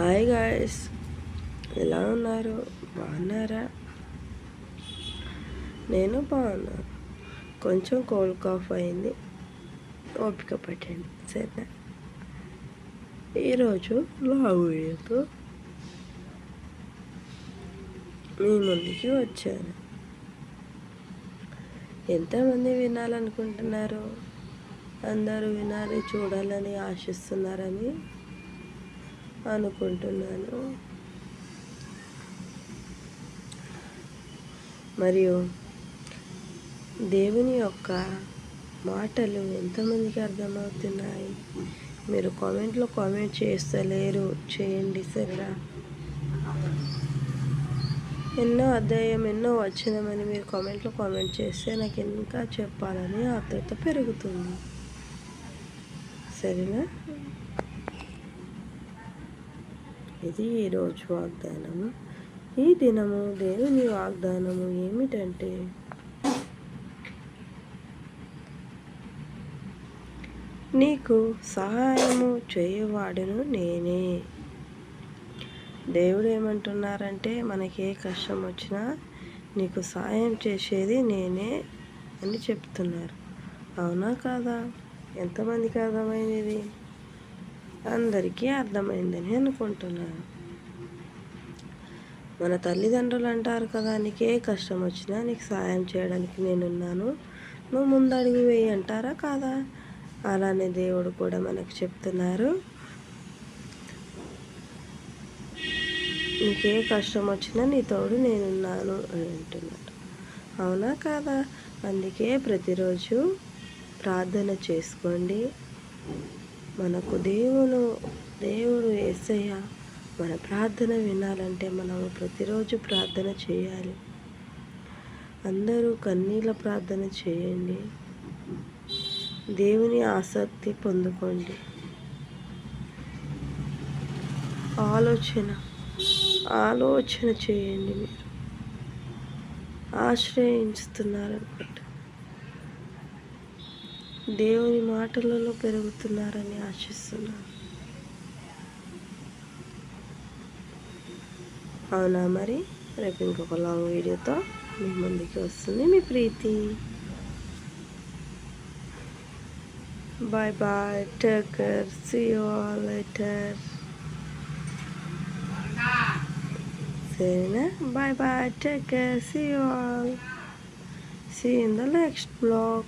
Hi guys, ఎలా ఉన్నారు? బాగున్నారా? నేను బాగున్నాను. కొంచెం కోల్డ్ కాఫ్ అయింది, ఓపిక పట్టండి సరేనా. ఈరోజు లాగ్ వీడియోతో మీ ముందుకి వచ్చాను. ఎంతమంది వినాలనుకుంటున్నారు? అందరూ వినాలి, చూడాలని ఆశిస్తున్నారని అనుకుంటున్నాను. మరియు దేవుని యొక్క మాటలు ఎంతమందికి అర్థమవుతున్నాయి? మీరు కామెంట్లో కామెంట్ చేస్తలేరు, చేయండి సరేనా. ఎన్నో అధ్యాయం, ఎన్నో వచనమని మీరు కామెంట్లో కామెంట్ చేస్తే నాకు ఇంకా చెప్పాలని ఆతృత పెరుగుతుంది సరేనా. ఇది ఈరోజు వాగ్దానము. ఈ దినము దేవుని వాగ్దానము ఏమిటంటే, నీకు సహాయము చేయవాడును నేనే. దేవుడు ఏమంటున్నారంటే, మనకి ఏ కష్టం వచ్చినా నీకు సహాయం చేసేది నేనే అని చెప్తున్నారు. అవునా కాదా? ఎంతమందికి అర్థమైంది? అందరికీ అర్థమైందని అనుకుంటున్నాను. మన తల్లిదండ్రులు అంటారు కదా, నీకు ఏ కష్టం వచ్చినా నీకు సహాయం చేయడానికి నేనున్నాను, నువ్వు ముందడుగు వేయి అంటారా కాదా? అలానే దేవుడు కూడా మనకు చెప్తున్నారు, నీకే కష్టం వచ్చినా నీ తోడు నేనున్నాను అని అంటున్నాడు. అవునా కాదా? అందుకే ప్రతిరోజు ప్రార్థన చేసుకోండి. మనకు దేవుడు యేసయ్య మన ప్రార్థన వినాలంటే మనము ప్రతిరోజు ప్రార్థన చేయాలి. అందరూ కన్నీళ్ళ ప్రార్థన చేయండి. దేవుని ఆసక్తి పొందుకోండి. ఆలోచన చేయండి. మీరు ఆశ్రయిస్తున్నారనుకుంటా, దేవుని మాటలలో పెరుగుతున్నారని ఆశిస్తున్నాను. అవునా? మరి రేపు ఇంకొక లాంగ్ వీడియోతో మీ ముందుకి వస్తుంది మీ Preethi. Bye bye, take care, see you all later. సరేనా? Bye bye, take care, see you all. See you in the next vlog.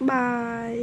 Bye.